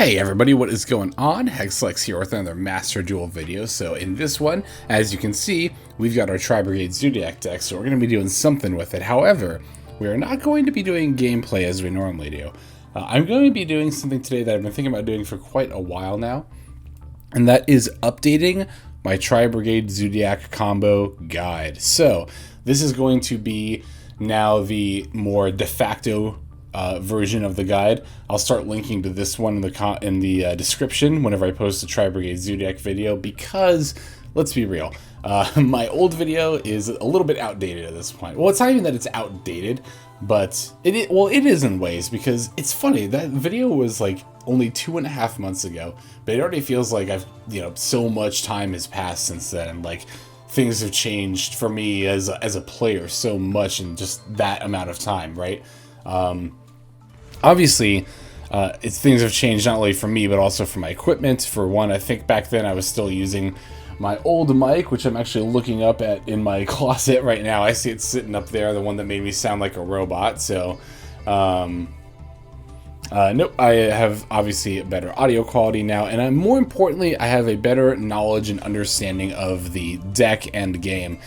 Hey everybody, what is going on? Hexlex here with another Master Duel video. So in this one, as you can see, we've got our Tri-Brigade Zoodiac deck, so we're going to be doing something with it. However, we are not going to be doing gameplay as we normally do. I'm going to be doing something today that I've been thinking about doing for quite a while now, and that is updating my Tri-Brigade Zoodiac combo guide. So this is going to be now the more de facto version of the guide. I'll start linking to this one in the description whenever I post a Tri-Brigade Zoodiac video, because let's be real, my old video is a little bit outdated at this point. Well, it's not even that it's outdated, but it is in ways, because it's funny, that video was like only 2.5 months ago, but it already feels like so much time has passed since then. Like, things have changed for me as a player so much in just that amount of time, right? Obviously, things have changed not only for me, but also for my equipment. For one, I think back then I was still using my old mic, which I'm actually looking up at in my closet right now. I see it sitting up there, the one that made me sound like a robot. So, nope, I have obviously a better audio quality now, and more importantly, I have a better knowledge and understanding of the deck and game.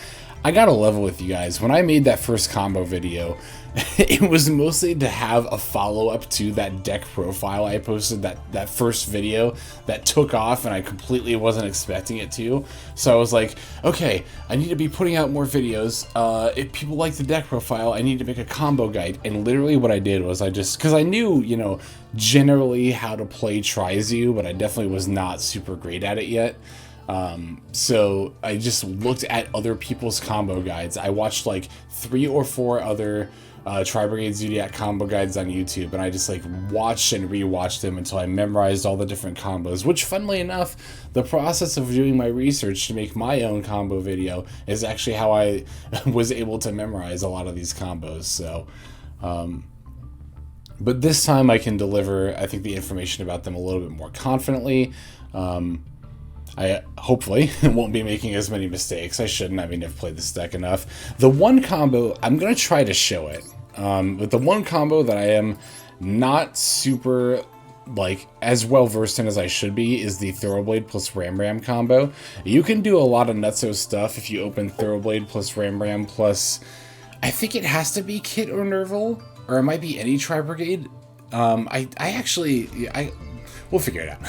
I gotta level with you guys. When I made that first combo video, it was mostly to have a follow-up to that deck profile I posted, that first video that took off, and I completely wasn't expecting it to. So I was like, okay, I need to be putting out more videos. If people like the deck profile, I need to make a combo guide. And literally what I did was because I knew, generally how to play Tri-Zoo, but I definitely was not super great at it yet. So I just looked at other people's combo guides. I watched like 3 or 4 other Tri-Brigade Zoodiac combo guides on YouTube, and I just watched and rewatched them until I memorized all the different combos, which, funnily enough, the process of doing my research to make my own combo video is actually how I was able to memorize a lot of these combos. So, but this time I can deliver, I think, the information about them a little bit more confidently. I hopefully won't be making as many mistakes. I shouldn't. I mean, I've played this deck enough. The one combo, I'm going to try to show it. But the one combo that I am not super, as well versed in as I should be is the Thoroughblade plus Ramram combo. You can do a lot of nutso stuff if you open Thoroughblade plus Ramram plus, I think it has to be Kitt or Nervall, or it might be any Tri-Brigade. We'll figure it out.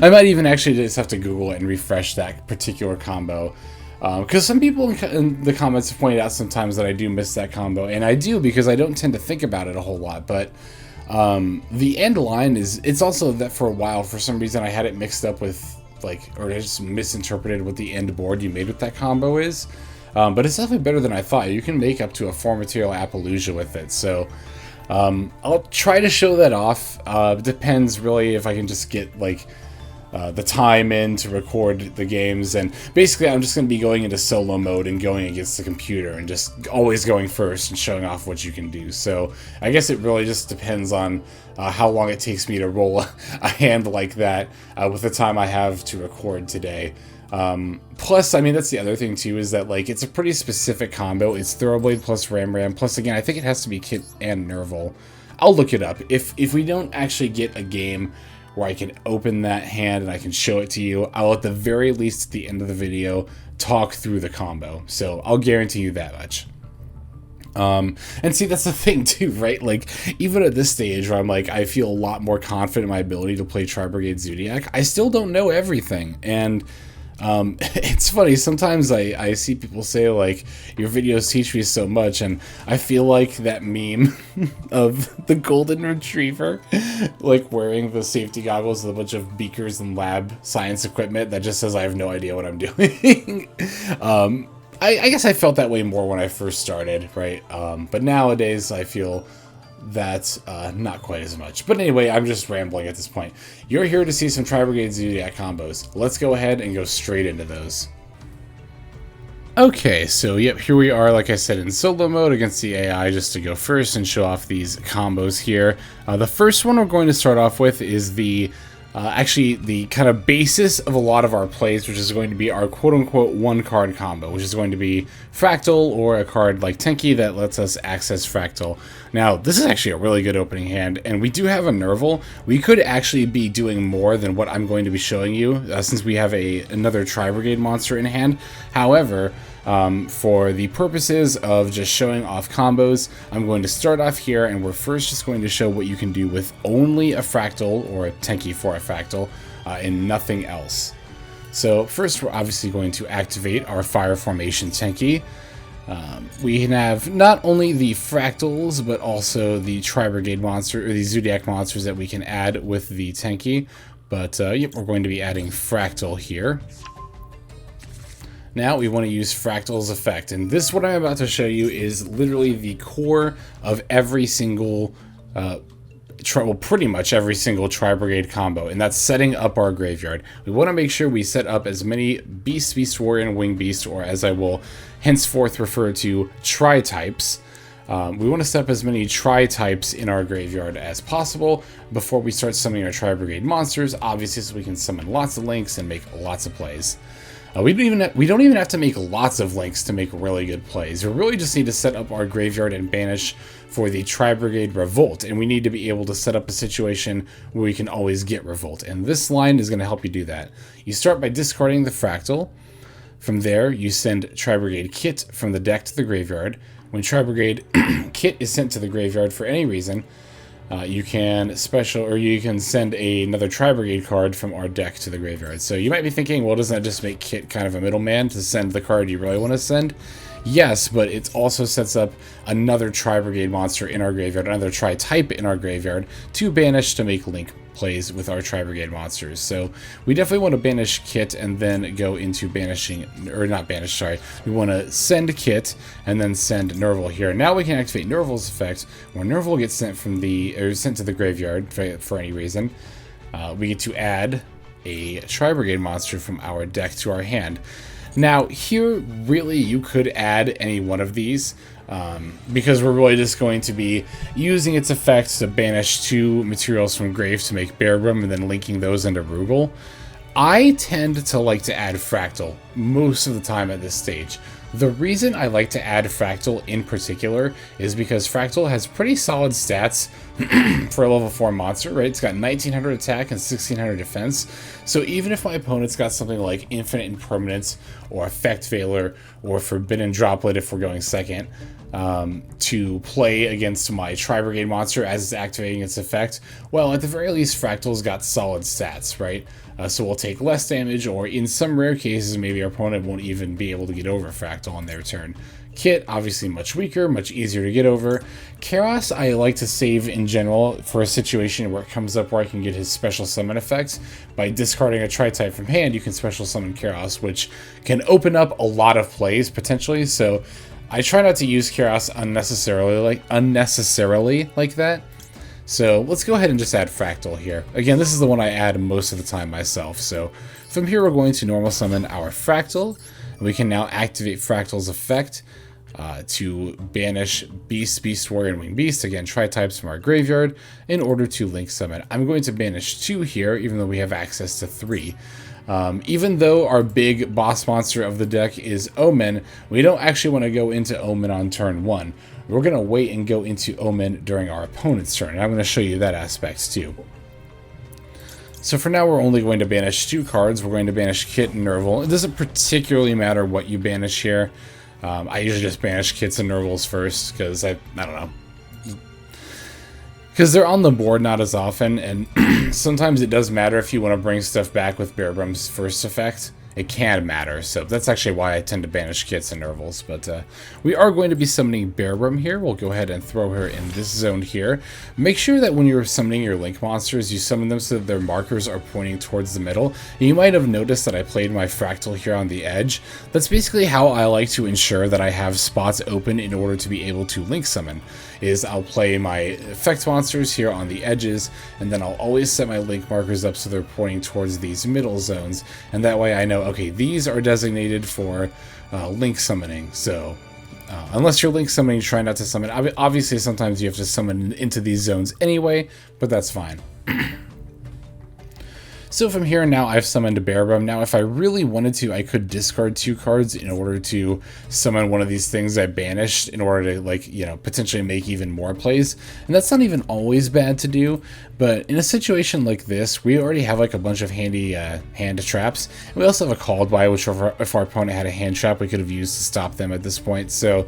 I might even actually just have to Google it and refresh that particular combo. Because some people in the comments have pointed out sometimes that I do miss that combo. And I do, because I don't tend to think about it a whole lot. But the end line it's also that for a while, for some reason, I had it mixed up with, or I just misinterpreted what the end board you made with that combo is. But it's definitely better than I thought. You can make up to a 4-material Appaloosa with it. So I'll try to show that off. Depends really if I can just get the time in to record the games, and basically I'm just going to be going into solo mode and going against the computer and just always going first and showing off what you can do. So I guess it really just depends on how long it takes me to roll a hand like that with the time I have to record today. Plus, I mean, that's the other thing too, is that it's a pretty specific combo. It's Thoroughblade plus Ramram, plus again, I think it has to be Kitt and Nervall. I'll look it up. If we don't actually get a game where I can open that hand and I can show it to you, I'll at the very least at the end of the video talk through the combo. So I'll guarantee you that much. And see, that's the thing too, right? Even at this stage where I feel a lot more confident in my ability to play Tri-Brigade Zoodiac, I still don't know everything. And it's funny, sometimes I see people say your videos teach me so much, and I feel like that meme of the golden retriever wearing the safety goggles with a bunch of beakers and lab science equipment that just says I have no idea what I'm doing. I guess I felt that way more when I first started, right? But nowadays I feel that not quite as much. But anyway, I'm just rambling at this point. You're here to see some Tri-Brigade Zoodiac combos. Let's go ahead and go straight into those. Okay, so yep, here we are, like I said, in solo mode against the AI, just to go first and show off these combos here. The first one we're going to start off with is the actually the kind of basis of a lot of our plays, which is going to be our quote-unquote one-card combo, which is going to be Fraktall or a card like Tenki that lets us access Fraktall. Now, this is actually a really good opening hand, and we do have a Nervall. We could actually be doing more than what I'm going to be showing you, since we have another Tri-Brigade monster in hand. However, for the purposes of just showing off combos, I'm going to start off here, and we're first just going to show what you can do with only a Fraktall, or a Tenki for a Fraktall, and nothing else. So first, we're obviously going to activate our Fire Formation Tenki. We can have not only the Fraktalls, but also the Tri-Brigade monster, or the Zoodiac monsters that we can add with the Tenki. But yep, we're going to be adding Fraktall here. Now we want to use Fraktall's effect, and this, what I'm about to show you, is literally the core of every single, well, pretty much every single Tri-Brigade combo, and that's setting up our graveyard. We want to make sure we set up as many Beast, Beast Warrior, and Wing Beast, or as I will henceforth refer to, Tri-types. We want to set up as many Tri-types in our graveyard as possible before we start summoning our Tri-Brigade monsters, obviously, so we can summon lots of links and make lots of plays. We don't even have to make lots of links to make really good plays. We really just need to set up our graveyard and banish for the Tri-Brigade Revolt, and we need to be able to set up a situation where we can always get Revolt, and this line is going to help you do that. You start by discarding the Fraktall. From there, you send Tri-Brigade Kitt from the deck to the graveyard. When Tri-Brigade Kitt is sent to the graveyard for any reason, you can send another Tri-Brigade card from our deck to the graveyard. So you might be thinking, well, doesn't that just make Kitt kind of a middleman to send the card you really want to send? Yes, but it also sets up another Tri-Brigade monster in our graveyard, another Tri-type in our graveyard, to banish to make link plays with our Tri-Brigade monsters. So we definitely want to banish Kitt and then go into banishing, or not banish, sorry. We want to send Kitt and then send Nervall here. Now we can activate Nervall's effect. When Nervall gets sent sent to the graveyard for any reason, we get to add a Tri-Brigade monster from our deck to our hand. Now, here, really, you could add any one of these, because we're really just going to be using its effects to banish 2 materials from grave to make Boarbow, and then linking those into Rugal. I tend to like to add Fraktall most of the time at this stage. The reason I like to add Fraktall in particular is because Fraktall has pretty solid stats for a level 4 monster, right? It's got 1900 attack and 1600 defense. So even if my opponent's got something like Infinite Impermanence or Effect Veiler or Forbidden Droplet if we're going second, to play against my Tri-Brigade monster as it's activating its effect, well, at the very least, Fraktall's got solid stats, right? So we'll take less damage, or in some rare cases, maybe our opponent won't even be able to get over Fraktall on their turn. Kitt, obviously much weaker, much easier to get over. Kerass, I like to save in general for a situation where it comes up where I can get his special summon effects. By discarding a Tri-type from hand, you can special summon Kerass, which can open up a lot of plays, potentially, so I try not to use Kerass unnecessarily like that. So let's go ahead and just add Fraktall here. Again, this is the one I add most of the time myself. So from here, we're going to normal summon our Fraktall. We can now activate Fraktall's effect to banish Beast, Beast Warrior, and Wing Beast, again, Tri-types from our graveyard, in order to link summon. I'm going to banish 2 here, even though we have access to 3. Even though our big boss monster of the deck is Omen, we don't actually want to go into Omen on turn 1. We're going to wait and go into Omen during our opponent's turn, and I'm going to show you that aspect too. So for now, we're only going to banish 2 cards. We're going to banish Kitt and Nervall. It doesn't particularly matter what you banish here. I usually just banish Kitts and Nervalls first, because I don't know. Because they're on the board not as often, and sometimes it does matter if you want to bring stuff back with Boarbow's first effect. It can matter, so that's actually why I tend to banish Kitts and Nervalls. But we are going to be summoning Boarbow here. We'll go ahead and throw her in this zone here. Make sure that when you're summoning your Link monsters, you summon them so that their markers are pointing towards the middle. You might have noticed that I played my Fraktall here on the edge. That's basically how I like to ensure that I have spots open in order to be able to Link summon. Is I'll play my effect monsters here on the edges, and then I'll always set my Link markers up so they're pointing towards these middle zones, and that way I know, okay, these are designated for Link summoning. So unless you're Link summoning, try not to summon. Obviously, sometimes you have to summon into these zones anyway, but that's fine. So from here now, I've summoned a Boarbow. Now, if I really wanted to, I could discard 2 cards in order to summon one of these things I banished in order to, like, you know, potentially make even more plays. And that's not even always bad to do, but in a situation like this, we already have like a bunch of handy hand traps. And we also have a called by, which if our opponent had a hand trap, we could have used to stop them at this point. So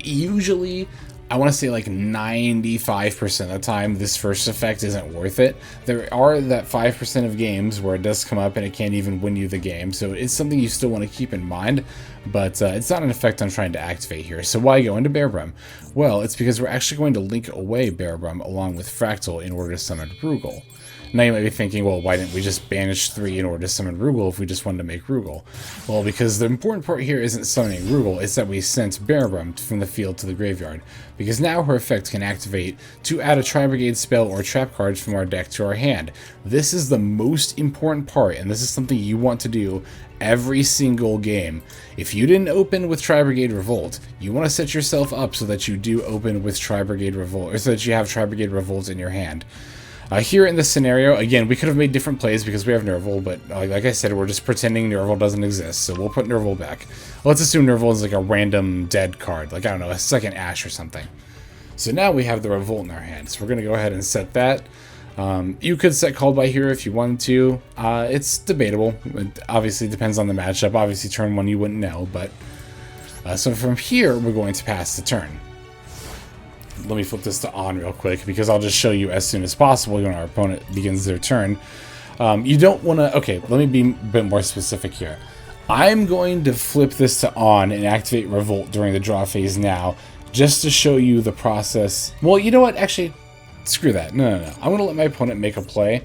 usually, I want to say like 95% of the time, this first effect isn't worth it. There are that 5% of games where it does come up and it can't even win you the game, so it's something you still want to keep in mind, but it's not an effect I'm trying to activate here. So why go into Boarbow? Well, it's because we're actually going to link away Boarbow along with Fraktall in order to summon Rugal. Now you might be thinking, well, why didn't we just banish 3 in order to summon Rugal if we just wanted to make Rugal? Well, because the important part here isn't summoning Rugal, it's that we sent Boarbow from the field to the graveyard. Because now her effect can activate to add a Tri-Brigade spell or trap card from our deck to our hand. This is the most important part, and this is something you want to do every single game. If you didn't open with Tri-Brigade Revolt, you want to set yourself up so that you do open with Tri-Brigade Revolt, or so that you have Tri-Brigade Revolt in your hand. Here in this scenario, again, we could have made different plays because we have Nervall, but like I said, we're just pretending Nervall doesn't exist, so we'll put Nervall back. Let's assume Nervall is like a random dead card, like, I don't know, a second Ash or something. So now we have the Revolt in our hand, so we're going to go ahead and set that. You could set Called By here if you wanted to. It's debatable. It obviously depends on the matchup. Obviously, turn 1 you wouldn't know, but... so from here, we're going to pass the turn. Let me flip this to on real quick, because I'll just show you as soon as possible when our opponent begins their turn. You don't want to... Okay, let me be a bit more specific here. I'm going to flip this to on and activate Revolt during the draw phase now, just to show you the process. Well, you know what? Actually, screw that. No. I'm going to let my opponent make a play.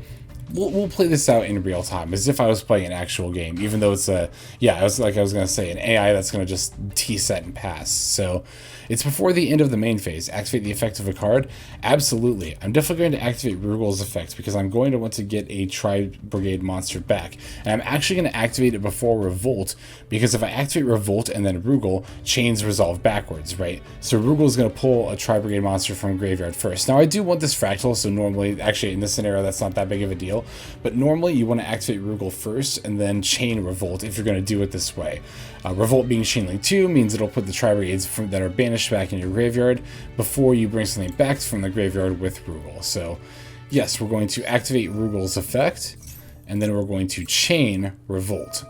We'll play this out in real time, as if I was playing an actual game, even though it's a... Yeah, I was going to say, an AI that's going to just T-set and pass. So... It's before the end of the main phase. Activate the effect of a card? Absolutely. I'm definitely going to activate Rugal's effect because I'm going to want to get a Tri-Brigade monster back. And I'm actually going to activate it before Revolt, because if I activate Revolt and then Rugal, chains resolve backwards, right? So Rugal is going to pull a Tri-Brigade monster from graveyard first. Now I do want this Fraktall, so normally, actually in this scenario that's not that big of a deal, but normally you want to activate Rugal first and then chain Revolt if you're going to do it this way. Revolt being chain link 2 means it'll put the Tri-Brigades that are banished back in your graveyard before you bring something back from the graveyard with Rugal. So yes, we're going to activate Rugal's effect, and then we're going to chain Revolt.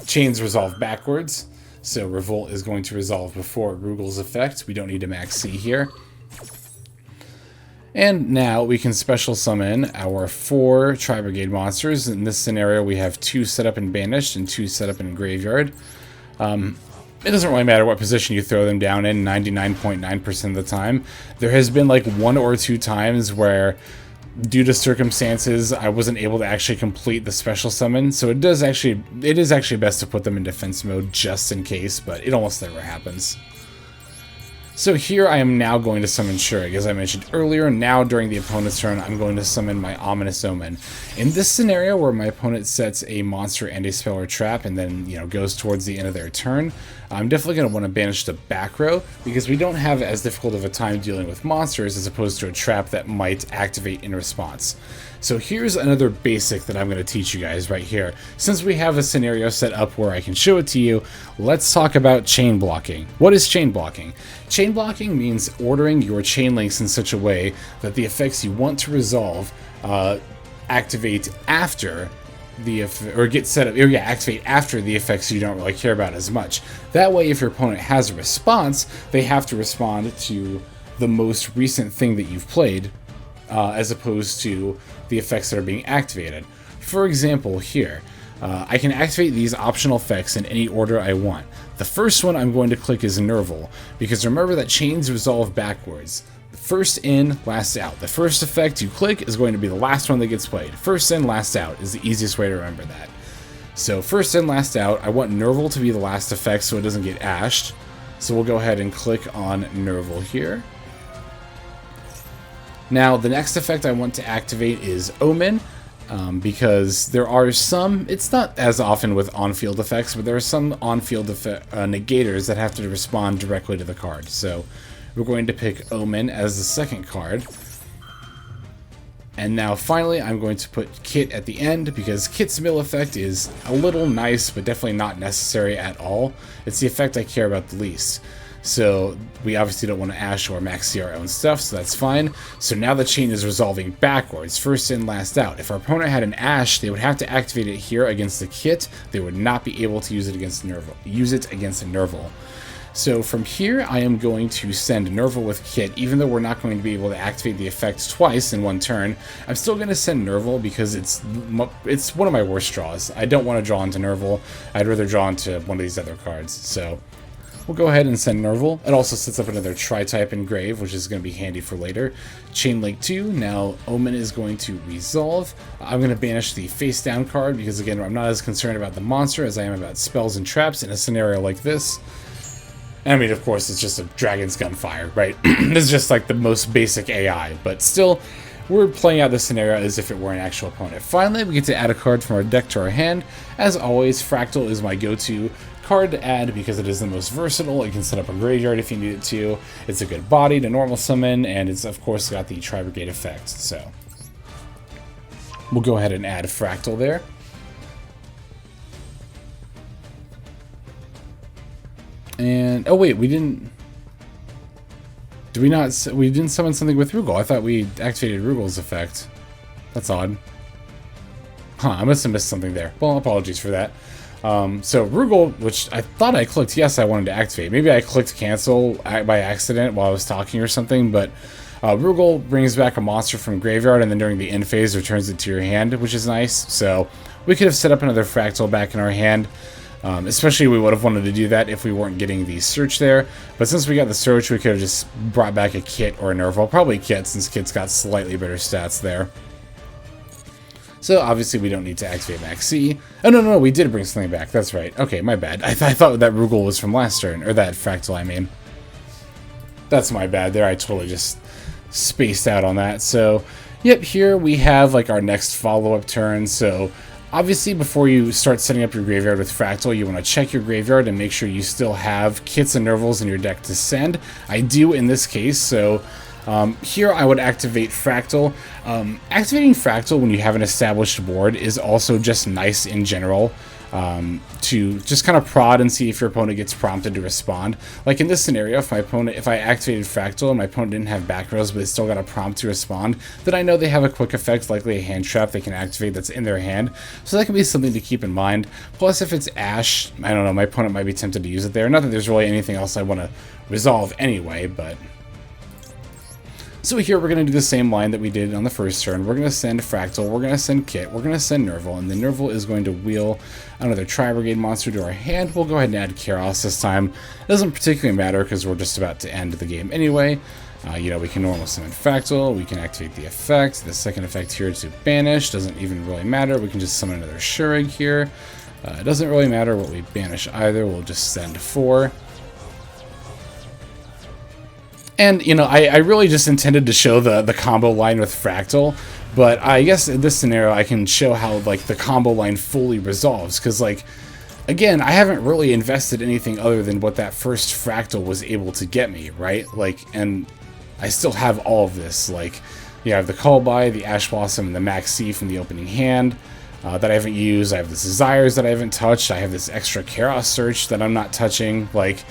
Chains resolve backwards, so Revolt is going to resolve before Rugal's effect. We don't need a Maxx C here. And now we can special summon our 4 Tri-Brigade monsters. In this scenario, we have 2 set up and banished and 2 set up in graveyard. It doesn't really matter what position you throw them down in 99.9% of the time. There has been like 1 or 2 times where, due to circumstances, I wasn't able to actually complete the special summon. So it is actually best to put them in defense mode just in case, but it almost never happens. So here I am now going to summon Shuriq. As I mentioned earlier, now during the opponent's turn, I'm going to summon my Ominous Omen. In this scenario where my opponent sets a monster and a spell or trap and then, you know, goes towards the end of their turn, I'm definitely going to want to banish the back row because we don't have as difficult of a time dealing with monsters as opposed to a trap that might activate in response. So here's another basic that I'm going to teach you guys right here. Since we have a scenario set up where I can show it to you, let's talk about chain blocking. What is chain blocking? Chain blocking means ordering your chain links in such a way that the effects you want to resolve activate after the activate after the effects you don't really care about as much. That way, if your opponent has a response, they have to respond to the most recent thing that you've played, as opposed to the effects that are being activated. For example, here, I can activate these optional effects in any order I want. The first one I'm going to click is Nervall, because remember that chains resolve backwards. First in, last out. The first effect you click is going to be the last one that gets played. First in, last out is the easiest way to remember that. So first in, last out. I want Nervall to be the last effect so it doesn't get ashed. So we'll go ahead and click on Nervall here. Now, the next effect I want to activate is Omen, because there are some, it's not as often with on-field effects, but there are some on-field negators that have to respond directly to the card. So we're going to pick Omen as the second card. And now finally I'm going to put Kitt at the end because Kitt's mill effect is a little nice but definitely not necessary at all. It's the effect I care about the least. So we obviously don't want to Ash or Maxx our own stuff, so that's fine. So now the chain is resolving backwards, first in, last out. If our opponent had an Ash, they would have to activate it here against the Kitt. They would not be able to use it against Nervall. So from here, I am going to send Nervall with Kitt, even though we're not going to be able to activate the effect twice in one turn. I'm still going to send Nervall because it's one of my worst draws. I don't want to draw into Nervall. I'd rather draw into one of these other cards. So we'll go ahead and send Nervall. It also sets up another Tri-type Engrave, which is going to be handy for later. Chain Link 2, now Omen is going to resolve. I'm going to banish the face down card because, again, I'm not as concerned about the monster as I am about spells and traps in a scenario like this. I mean, of course, it's just a Dragon's Gunfire, right? This is just like the most basic AI, but still, we're playing out this scenario as if it were an actual opponent. Finally, we get to add a card from our deck to our hand. As always, Fraktall is my go-to card to add because it is the most versatile. It can set up a graveyard if you need it to. It's a good body to normal summon, and it's, of course, got the Tri-Brigade effect, so we'll go ahead and add Fraktall there. And, oh wait, we didn't summon something with Rugal. I thought we activated Rugal's effect. That's odd. Huh, I must have missed something there. Well, apologies for that. So Rugal, which I thought I clicked yes, I wanted to activate. Maybe I clicked cancel by accident while I was talking or something, but Rugal brings back a monster from graveyard and then during the end phase returns it to your hand, which is nice. So we could have set up another Fraktall back in our hand. Especially we would have wanted to do that if we weren't getting the search there. But since we got the search, we could have just brought back a Kitt or a Nervall. Probably Kitt, since Kitt's got slightly better stats there. So obviously we don't need to activate Maxx. Oh, no, we did bring something back. That's right. Okay, my bad. I thought that Rugal was from last turn. Or that Fraktall, I mean. That's my bad there. I totally just spaced out on that. So, yep, here we have like our next follow-up turn. So obviously, before you start setting up your graveyard with Fraktall, you want to check your graveyard and make sure you still have Kitts and Nervalls in your deck to send. I do in this case, so here I would activate Fraktall. Activating Fraktall when you have an established board is also just nice in general. To just kind of prod and see if your opponent gets prompted to respond. Like in this scenario, if I activated Fraktall and my opponent didn't have back rows, but they still got a prompt to respond, then I know they have a quick effect, likely a hand trap they can activate that's in their hand. So that can be something to keep in mind. Plus, if it's Ash, I don't know, my opponent might be tempted to use it there. Not that there's really anything else I want to resolve anyway, but so here we're going to do the same line that we did on the first turn. We're going to send Fraktall, we're going to send Kitt, we're going to send Nervall, and then Nervall is going to wheel another Tri-Brigade monster to our hand. We'll go ahead and add Kerass this time. It doesn't particularly matter because we're just about to end the game anyway. You know, we can normal summon Fraktall, we can activate the effect. The second effect here to banish doesn't even really matter. We can just summon another Shurig here. It doesn't really matter what we banish either. We'll just send 4. And, you know, I really just intended to show the combo line with Fraktall, but I guess in this scenario I can show how, like, the combo line fully resolves, because, like, again, I haven't really invested anything other than what that first Fraktall was able to get me, right? Like, and I still have all of this, like, you have the Callby, the Ash Blossom, and the Maxx from the opening hand that I haven't used. I have the Desires that I haven't touched. I have this extra Kerass search that I'm not touching, like,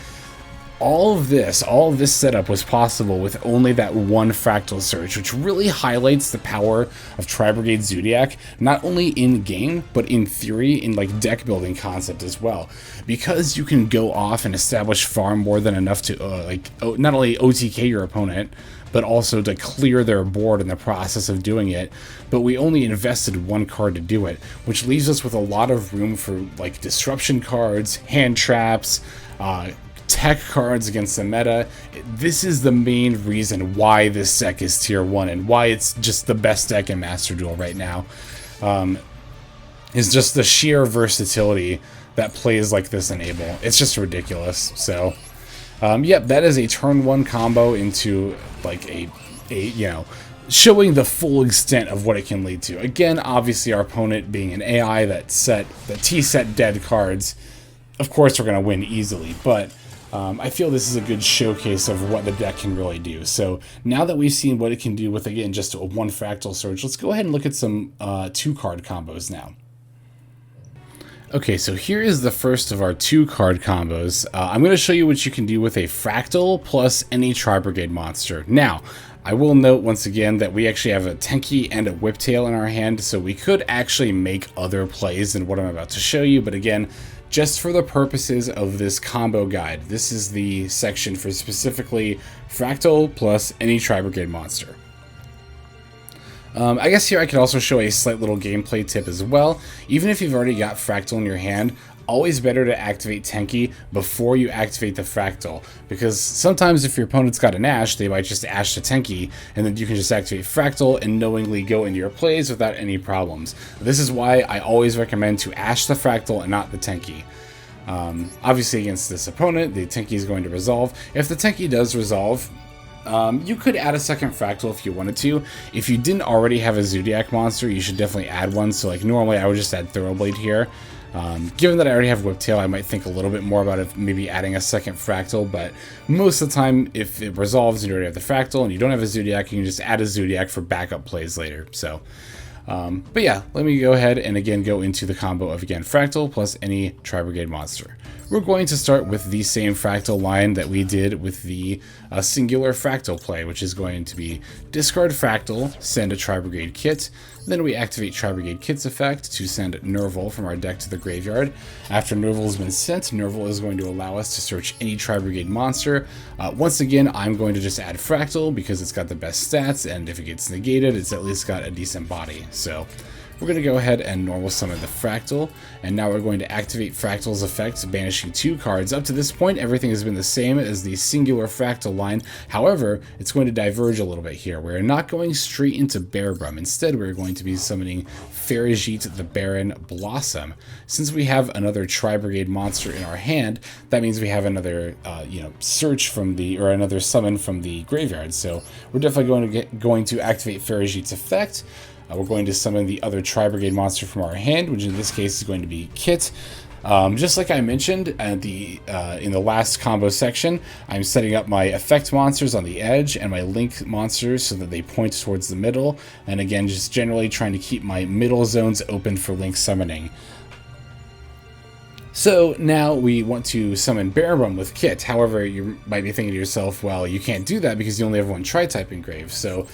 all of this setup was possible with only that one Fraktall search, which really highlights the power of Tri-Brigade Zoodiac, not only in game, but in theory, in like deck building concept as well. Because you can go off and establish far more than enough to not only OTK your opponent, but also to clear their board in the process of doing it. But we only invested one card to do it, which leaves us with a lot of room for like disruption cards, hand traps, tech cards against the meta. This is the main reason why this deck is tier 1 and why it's just the best deck in Master Duel right now. Is just the sheer versatility that plays like this enable. It's just ridiculous. So, yep, that is a turn 1 combo into like a you know, showing the full extent of what it can lead to. Again, obviously our opponent being an AI that T-set dead cards, of course we're going to win easily, but I feel this is a good showcase of what the deck can really do. So now that we've seen what it can do with, again, just a 1 Fraktall Surge, let's go ahead and look at some 2-card combos now. Okay, so here is the first of our 2-card combos. I'm going to show you what you can do with a Fraktall plus any Tri-Brigade monster. Now, I will note once again that we actually have a Tenki and a Whiptail in our hand, so we could actually make other plays than what I'm about to show you, but again, just for the purposes of this combo guide, this is the section for specifically Fraktall plus any Tri-Brigade monster. I guess here I could also show a slight little gameplay tip as well. Even if you've already got Fraktall in your hand, always better to activate Tenki before you activate the Fraktall, because sometimes if your opponent's got an Ash, they might just Ash the Tenki, and then you can just activate Fraktall and knowingly go into your plays without any problems. This is why I always recommend to Ash the Fraktall and not the Tenki. Obviously against this opponent, the Tenki is going to resolve. If the Tenki does resolve, you could add a second Fraktall if you wanted to. If you didn't already have a Zoodiac monster, you should definitely add one. So like normally I would just add Thoroughblade here. Given that I already have Whiptail, I might think a little bit more about maybe adding a second Fraktall, but most of the time, if it resolves and you already have the Fraktall and you don't have a Zoodiac, you can just add a Zoodiac for backup plays later. So, but yeah, let me go ahead and again go into the combo of, again, Fraktall plus any Tri-Brigade monster. We're going to start with the same Fraktall line that we did with the singular Fraktall play, which is going to be discard Fraktall, send a Tri-Brigade Kitt, then we activate Tri-Brigade Kitt's effect to send Nervall from our deck to the graveyard. After Nervall has been sent, Nervall is going to allow us to search any Tri-Brigade monster. Once again, I'm going to just add Fraktall because it's got the best stats, and if it gets negated, it's at least got a decent body. So we're going to go ahead and normal summon the Fraktall, and now we're going to activate Fraktall's effect, banishing 2 cards. Up to this point, everything has been the same as the singular Fraktall line. However, it's going to diverge a little bit here. We're not going straight into Bearbrum. Instead, we're going to be summoning Farigite the Barren Blossom. Since we have another Tri-Brigade monster in our hand, that means we have another, search from or another summon from the graveyard. So we're definitely going to activate Farigite's effect. We're going to summon the other Tri-Brigade monster from our hand, which in this case is going to be Kitt. Just like I mentioned at in the last combo section, I'm setting up my effect monsters on the edge and my link monsters so that they point towards the middle. And again, just generally trying to keep my middle zones open for link summoning. So now we want to summon Bearbrum with Kitt. However, you might be thinking to yourself, well, you can't do that because you only have one Tri-type engraved. So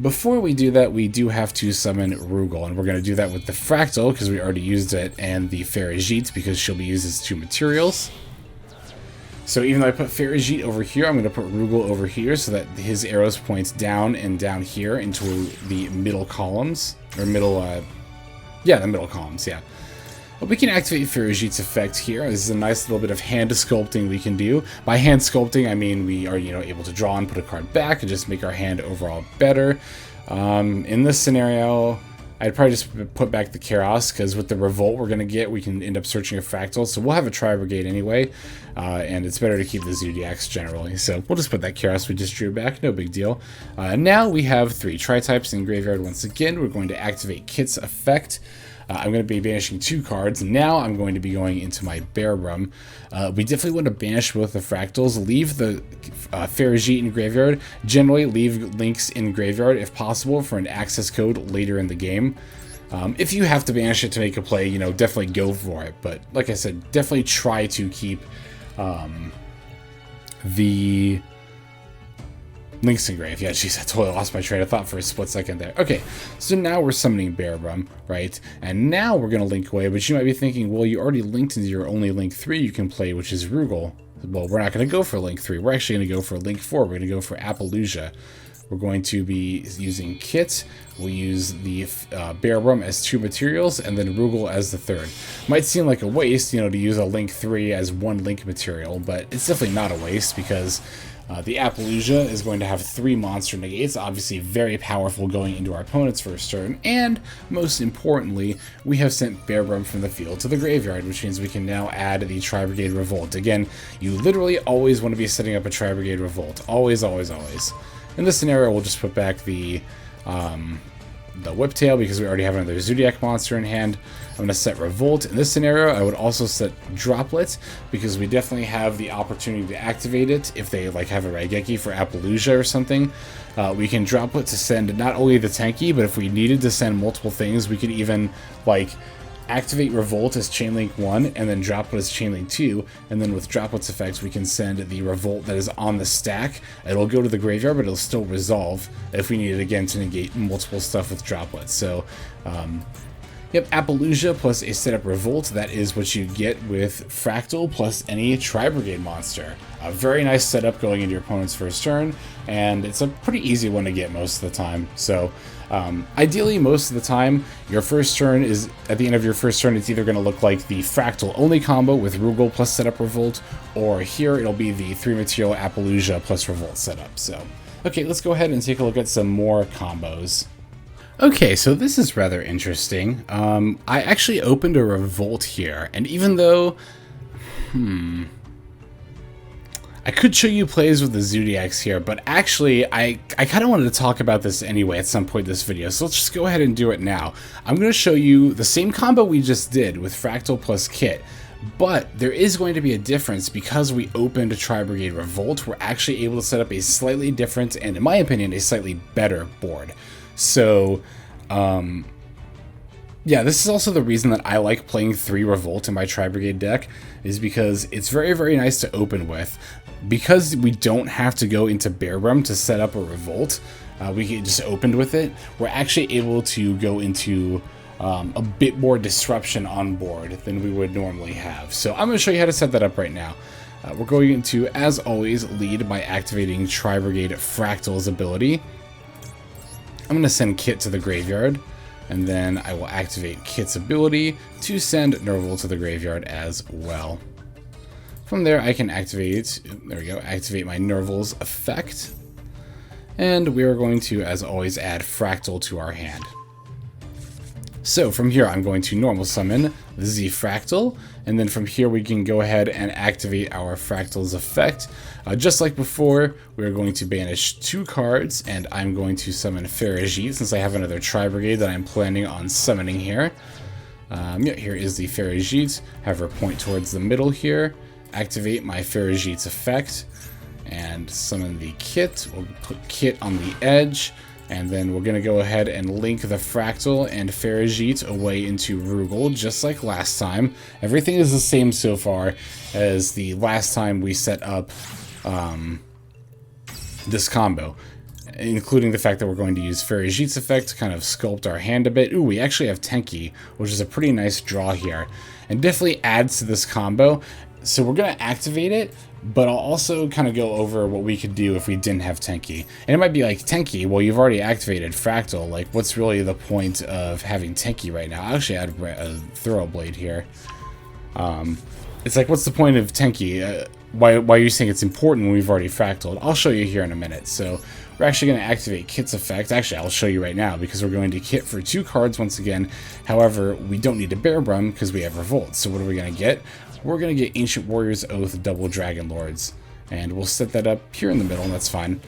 before we do that, we do have to summon Rugal, and we're going to do that with the Fraktall because we already used it, and the Farigite because she'll be used as 2 materials. So even though I put Farigite over here, I'm going to put Rugal over here so that his arrows point down and down here into the middle columns, or middle, the middle columns, yeah. But we can activate Farigite's effect here. This is a nice little bit of hand sculpting we can do. By hand sculpting, I mean we are, able to draw and put a card back and just make our hand overall better. In this scenario, I'd probably just put back the Kerass, because with the Revolt we're going to get, we can end up searching a Fraktall. So we'll have a Tri-Brigade anyway, and it's better to keep the Zoodiacs generally. So we'll just put that Kerass we just drew back, no big deal. Now we have 3 Tri-types in graveyard once again. We're going to activate Kitt's effect. I'm going to be banishing 2 cards. Now I'm going to be going into my Bearbrum. We definitely want to banish both the Fraktalls. Leave the Farigite in graveyard. Generally, leave links in graveyard if possible for an access code later in the game. If you have to banish it to make a play, definitely go for it. But like I said, definitely try to keep the links engraved. Yeah, jeez, I totally lost my train of thought for a split second there. Okay, so now we're summoning Bearbrum, right? And now we're going to link away, but you might be thinking, well, you already linked into your only link 3 you can play, which is Rugal. Well, we're not going to go for link 3. We're actually going to go for link 4. We're going to go for Appaloosa. We're going to be using Kitt. We'll use the Bearbrum as 2 materials, and then Rugal as the 3rd. Might seem like a waste, to use a link 3 as 1 link material, but it's definitely not a waste because the Appaloosa is going to have 3 monster negates, obviously very powerful going into our opponent's first turn, and most importantly, we have sent Bearbrum from the field to the graveyard, which means we can now add the Tri-Brigade Revolt. Again, you literally always want to be setting up a Tri-Brigade Revolt. Always, always, always. In this scenario, we'll just put back the the Whiptail because we already have another Zoodiac monster in hand. I'm going to set Revolt. In this scenario, I would also set Droplet because we definitely have the opportunity to activate it if they like have a Raigeki for Appaloosa or something. We can Droplet to send not only the Tenki, but if we needed to send multiple things, we could even like activate Revolt as Chainlink 1 and then Droplet as Chainlink 2, and then with Droplet's effects we can send the Revolt that is on the stack. It'll go to the graveyard, but it'll still resolve if we need it again to negate multiple stuff with Droplet. So yep, Appaloosa plus a setup Revolt, that is what you get with Fraktall plus any Tri-Brigade monster. A very nice setup going into your opponent's first turn, and it's a pretty easy one to get most of the time. So ideally, most of the time, your first turn is, at the end of your first turn, it's either going to look like the Fraktall only combo with Rugal plus setup Revolt, or here it'll be the 3-material Appaloosa plus Revolt setup. So, okay, let's go ahead and take a look at some more combos. Okay, so this is rather interesting. I actually opened a Revolt here, and even though, I could show you plays with the Zoodiacs here, but actually, I kind of wanted to talk about this anyway at some point in this video, so let's just go ahead and do it now. I'm going to show you the same combo we just did with Fraktall plus Kitt, but there is going to be a difference because we opened a Tri-Brigade Revolt. We're actually able to set up a slightly different, and in my opinion, a slightly better board. So, yeah, this is also the reason that I like playing 3 Revolt in my Tri-Brigade deck, is because it's very, very nice to open with. Because we don't have to go into Bearbrum to set up a Revolt, we can just open with it, we're actually able to go into a bit more disruption on board than we would normally have. So I'm going to show you how to set that up right now. We're going to, as always, lead by activating Tri-Brigade Fraktall's ability. I'm going to send Kitt to the graveyard, and then I will activate Kitt's ability to send Nervall to the graveyard as well. From there, I can activate, there we go, activate my Nervall's effect. And we are going to, as always, add Fraktall to our hand. So from here, I'm going to normal summon the Z Fraktall, and then from here we can go ahead and activate our Fraktall's effect. Just like before, we're going to banish 2 cards, and I'm going to summon Farajit, since I have another Tri-Brigade that I'm planning on summoning here. Yeah, here is the Farajit. Have her point towards the middle here. Activate my Farajit's effect, and summon the Kitt. We'll put Kitt on the edge, and then we're going to go ahead and link the Fraktall and Farajit away into Rugal, just like last time. Everything is the same so far as the last time we set up this combo, including the fact that we're going to use Farajit's effect to kind of sculpt our hand a bit. Ooh, we actually have Tenki, which is a pretty nice draw here, and definitely adds to this combo. So we're going to activate it, but I'll also kind of go over what we could do if we didn't have Tenki. And it might be like, Tenki, well, you've already activated Fraktall. Like, what's really the point of having Tenki right now? I'll actually add a Thoroughblade here. It's like, what's the point of Tenki? Why are you saying it's important when we've already Fraktalled? I'll show you here in a minute. So we're actually going to activate Kitt's effect. Actually, I'll show you right now because we're going to Kitt for 2 cards once again. However, we don't need to Bearbrum because we have Revolt. So what are we going to get? We're going to get Ancient Warrior's Oath Double Dragon Lords, and we'll set that up here in the middle, and that's fine.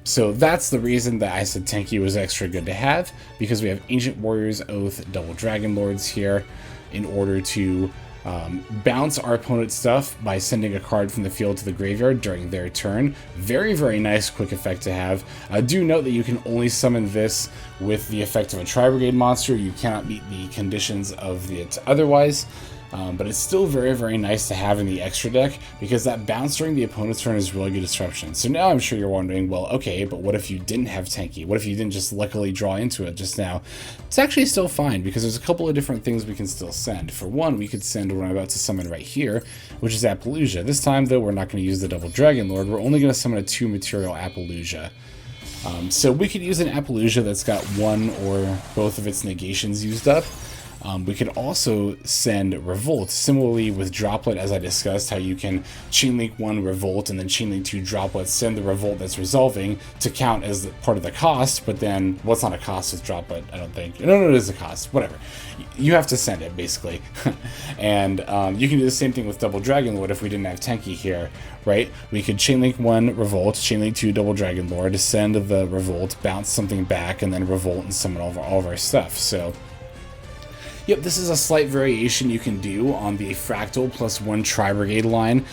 So that's the reason that I said Tenki was extra good to have, because we have Ancient Warrior's Oath Double Dragon Lords here in order to bounce our opponent's stuff by sending a card from the field to the graveyard during their turn. Very, very nice quick effect to have. Do note that you can only summon this with the effect of a Tri-Brigade monster. You cannot meet the conditions of it otherwise. But it's still very, very nice to have in the extra deck, because that bounce during the opponent's turn is really good disruption. So now I'm sure you're wondering, well, okay, but what if you didn't have Tenki? What if you didn't just luckily draw into it just now? It's actually still fine, because there's a couple of different things we can still send. For one, we could send what I'm about to summon right here, which is Appaloosa. This time, though, we're not going to use the Double Dragon Lord. We're only going to summon a 2-material Appaloosa. So we could use an Appaloosa that's got one or both of its negations used up. We could also send Revolt, similarly with Droplet, as I discussed, how you can chainlink 1 Revolt and then chainlink 2 Droplet, send the Revolt that's resolving to count as part of the cost, but then, what's not a cost with Droplet, I don't think. No, it is a cost, whatever. You have to send it, basically. And you can do the same thing with Double Dragon Lord if we didn't have Tenki here, right? We could chainlink 1 Revolt, chainlink 2 Double Dragon Lord, send the Revolt, bounce something back, and then Revolt and summon all of our stuff, so... Yep, this is a slight variation you can do on the Fraktall plus 1 Tri-Brigade line.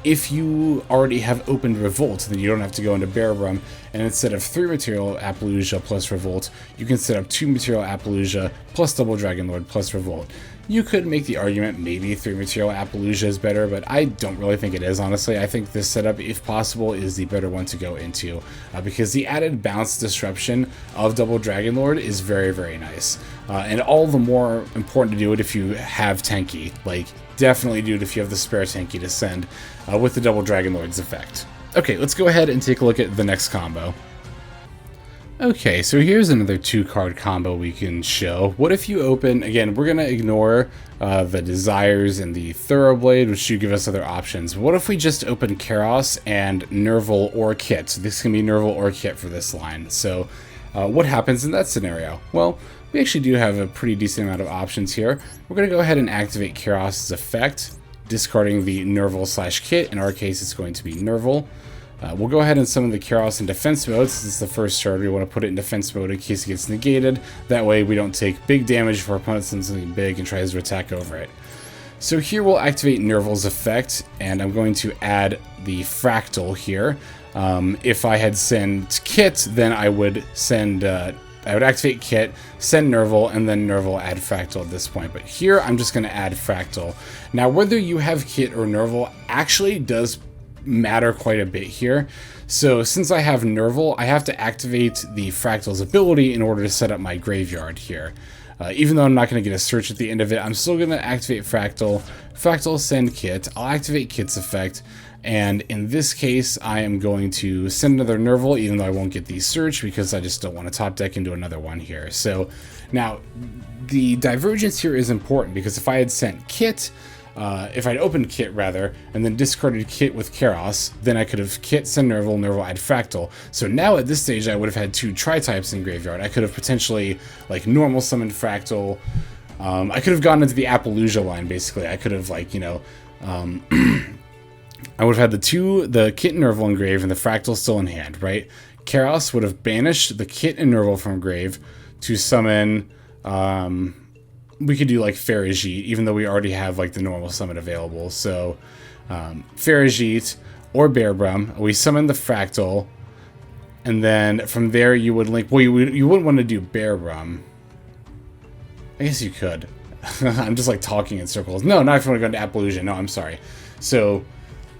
If you already have opened Revolt, then you don't have to go into Boarbow, and instead of 3 material Appaloosa plus Revolt, you can set up 2 material Appaloosa plus Double Dragon Lord plus Revolt. You could make the argument maybe 3 material Appaloosa is better, but I don't really think it is, honestly. I think this setup, if possible, is the better one to go into, because the added bounce disruption of Double Dragon Lord is very, very nice. And all the more important to do it if you have Tenki. Like, definitely do it if you have the spare Tenki to send with the Double Dragon Lord's effect. Okay, let's go ahead and take a look at the next combo. Okay, so here's another 2-card combo we can show. What if you open, again, we're going to ignore the Desires and the Thoroughblade, which do give us other options. What if we just open Kerass and Nervall or Kitt? So this can be Nervall or Kitt for this line. So what happens in that scenario? Well, we actually do have a pretty decent amount of options here. We're going to go ahead and activate Kerass's effect, discarding the Nervall / Kitt. In our case, it's going to be Nervall. We'll go ahead and summon the Kerass in defense mode, since it's the first turn. We want to put it in defense mode in case it gets negated. That way we don't take big damage if our opponent sends something big and tries to attack over it. So here we'll activate Nervall's effect, and I'm going to add the Fraktall here. If I had sent Kitt, then I would send... I would activate Kitt, send Nervall, and then Nervall add Fraktall at this point. But here, I'm just going to add Fraktall. Now, whether you have Kitt or Nervall actually does matter quite a bit here. So, since I have Nervall, I have to activate the Fraktall's ability in order to set up my graveyard here. Even though I'm not going to get a search at the end of it, I'm still going to activate Fraktall. Fraktall send Kitt. I'll activate Kitt's effect. And in this case, I am going to send another Nervall, even though I won't get the search because I just don't want to top deck into another one here. So now the divergence here is important because if I had sent Kitt, if I'd opened Kitt rather, and then discarded Kitt with Kerass, then I could have Kitt, send Nervall, Nervall add Fraktall. So now at this stage, I would have had 2 Tri-types in graveyard. I could have potentially like normal summoned Fraktall. I could have gone into the Appaloosa line basically. I could have like, you know, I would have had the Kitt and Nervall in grave and the Fraktall still in hand, right? Kerass would have banished the Kitt and Nervall from grave to summon, we could do like Farajit, even though we already have like the normal summon available. So Farajit or Boarbow, we summon the Fraktall, and then from there you would link, well, you wouldn't want to do Boarbow. I guess you could. I'm just like talking in circles. No, not if you want to go into Appaloosa. No, I'm sorry. So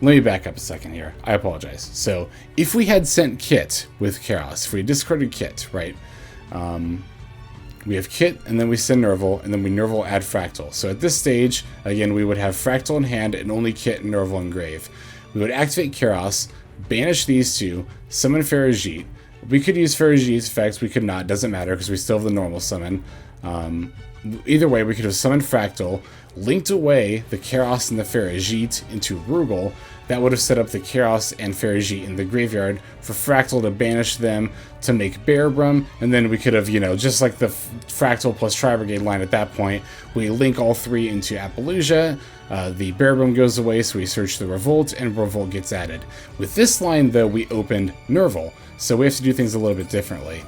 let me back up a second here. I apologize. So if we had sent Kitt with Kerass, if we discarded Kitt, right? We have Kitt, and then we send Nervall, and then we Nervall add Fraktall. So at this stage, again, we would have Fraktall in hand and only Kitt and Nervall in grave. We would activate Kerass, banish these 2, summon Farajit. We could use Farajit's effects, we could not, doesn't matter because we still have the normal summon. Either way, we could have summoned Fraktall, linked away the Kerass and the Farajit into Rugal. That would have set up the Kerass and Farajit in the graveyard for Fraktall to banish them to make Boarbow, and then we could have, you know, just like the Fraktall plus Tri-Brigade line at that point, we link all 3 into Appaloosa, the Boarbow goes away, so we search the Revolt, and Revolt gets added. With this line, though, we opened Nervall, so we have to do things a little bit differently.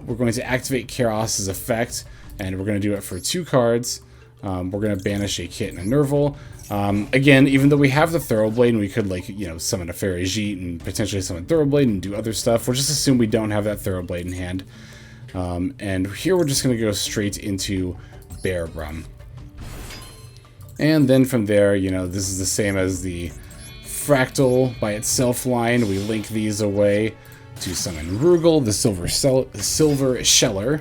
We're going to activate Kerass's effect, and we're going to do it for 2 cards. We're going to banish a Kitt and a Nervall. Again, even though we have the Thoroughblade and we could, like, you know, summon a Farajit and potentially summon Thoroughblade and do other stuff, we'll just assume we don't have that Thoroughblade in hand. And here we're just going to go straight into Boarbow. And then from there, you know, this is the same as the Fraktall by itself line. We link these away to summon Rugal, the Silver Sheller.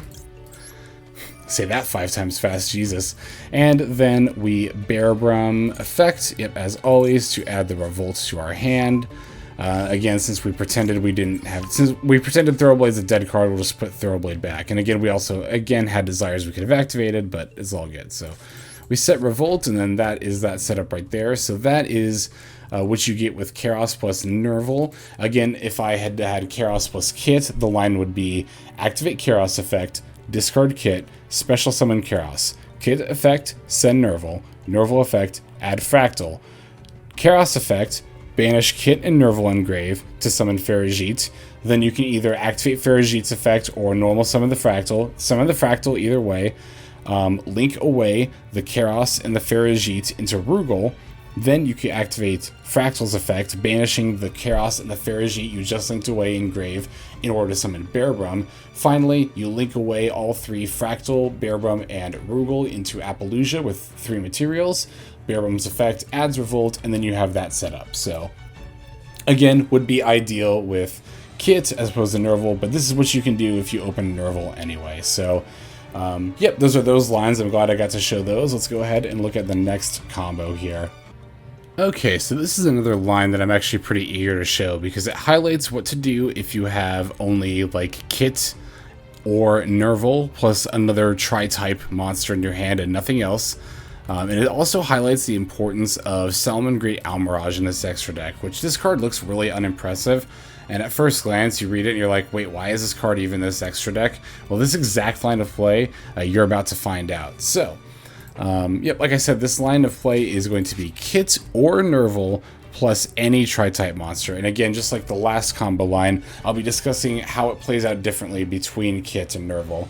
Say that 5 times fast, Jesus. And then we Boarbow effect, yep, as always, to add the Revolt to our hand. Again, since we pretended Thoroughblade's a dead card, we'll just put Thoroughblade back. And again, we also, had desires we could have activated, but it's all good. So we set Revolt, and then that is that setup right there. So that is what you get with Kerass plus Nervall. Again, if I had had Kerass plus Kitt, the line would be activate Kerass effect, discard Kitt, special summon Kerass. Kitt effect, send Nervall. Nervall effect, add Fraktall. Kerass effect, banish Kitt and Nervall engrave to summon Ferrijit. Then you can either activate Ferrijit's effect or normal summon the Fraktall. Summon the Fraktall either way. Link away the Kerass and the Ferrijit into Rugal. Then you can activate Fraktall's effect, banishing the Kerass and the Ferrijit you just linked away in Grave in order to summon Bearbrum. Finally, you link away all three Fraktall, Bearbrum, and Rugal into Appaloosa with 3 materials. Bearbrum's effect adds Revolt, and then you have that set up. So, again, would be ideal with Kitt as opposed to Nervall, but this is what you can do if you open Nervall anyway. So, yep, those are those lines. I'm glad I got to show those. Let's go ahead and look at the next combo here. Okay, so this is another line that I'm actually pretty eager to show because it highlights what to do if you have only like Kitt or Nervall plus another tri-type monster in your hand and nothing else. And it also highlights the importance of Salamangreat Almirage in this extra deck, which this card looks really unimpressive. And at first glance, you read it and you're like, wait, why is this card even this extra deck? Well, this exact line of play, you're about to find out. So, yep, like I said, this line of play is going to be Kitt or Nervall plus any tri-type monster. And again, just like the last combo line, I'll be discussing how it plays out differently between Kitt and Nervall.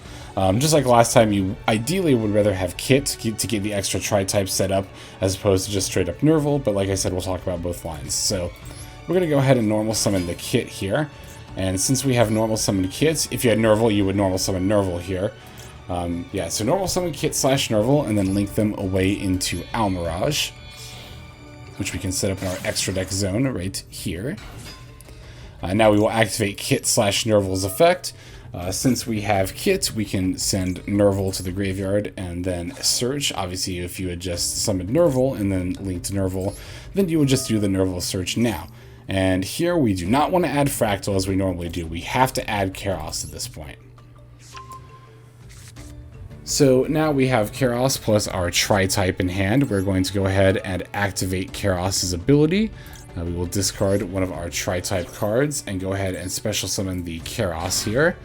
Just like last time, you ideally would rather have Kitt to get the extra tri-type set up as opposed to just straight up Nervall, but like I said, we'll talk about both lines. So we're going to go ahead and normal summon the Kitt here. And since we have normal summon Kitt, if you had Nervall, you would normal summon Nervall here. Yeah, so normal summon Kitt / Nervall and then link them away into Almirage, which we can set up in our extra deck zone right here. Now we will activate Kitt / Nervall's effect. Since we have Kitt, we can send Nervall to the graveyard and then search. Obviously, if you had just summoned Nervall and then linked Nervall, then you would just do the Nervall search now. And here we do not want to add Fraktall as we normally do. We have to add Kerass at this point. So now we have Kerass plus our tri-type in hand. We're going to go ahead and activate Kerass's ability. We will discard one of our tri-type cards and go ahead and special summon the Kerass here.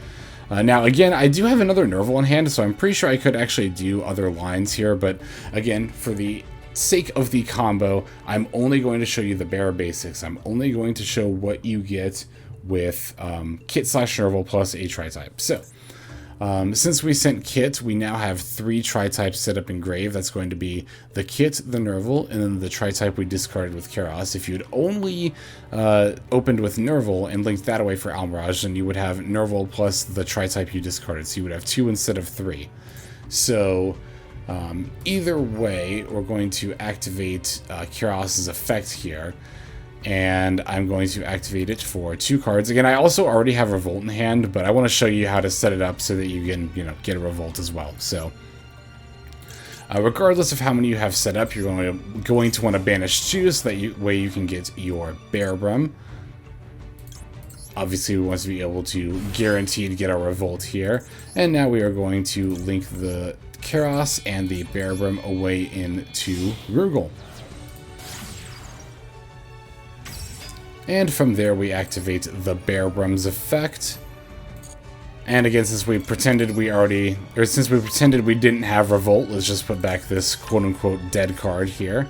Now again, I do have another Nervall in hand, so I'm pretty sure I could actually do other lines here, but again, for the sake of the combo, I'm only going to show you the bare basics. I'm only going to show what you get with Kitt / Nervall plus a tri-type. So, since we sent Kitt, we now have 3 tri-types set up in Grave. That's going to be the Kitt, the Nervall, and then the tri-type we discarded with Kerass. If you had only opened with Nervall and linked that away for Almirage, then you would have Nervall plus the tri-type you discarded. So you would have 2 instead of 3. So either way, we're going to activate Kerass's effect here. And I'm going to activate it for 2 cards. Again, I also already have Revolt in hand, but I want to show you how to set it up so that you can, get a Revolt as well. So, regardless of how many you have set up, you're going to want to banish 2 so that way you can get your Bearbrum. Obviously, we want to be able to guarantee to get our Revolt here. And now we are going to link the Kerass and the Bearbrum away into Rugal. And from there, we activate the Bearbrum's effect. And again, since we pretended we didn't have Revolt, let's just put back this quote-unquote dead card here.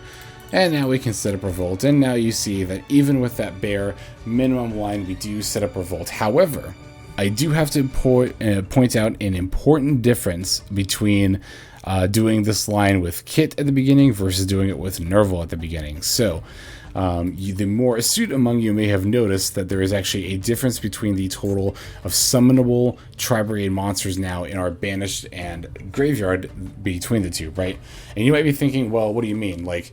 And now we can set up Revolt. And now you see that even with that bare minimum line, we do set up Revolt. However, I do have to point out an important difference between doing this line with Kitt at the beginning versus doing it with Nervall at the beginning. So, the more astute among you may have noticed that there is actually a difference between the total of summonable Tri-Brigade monsters now in our banished and graveyard between the two, right? And you might be thinking, well, what do you mean? Like,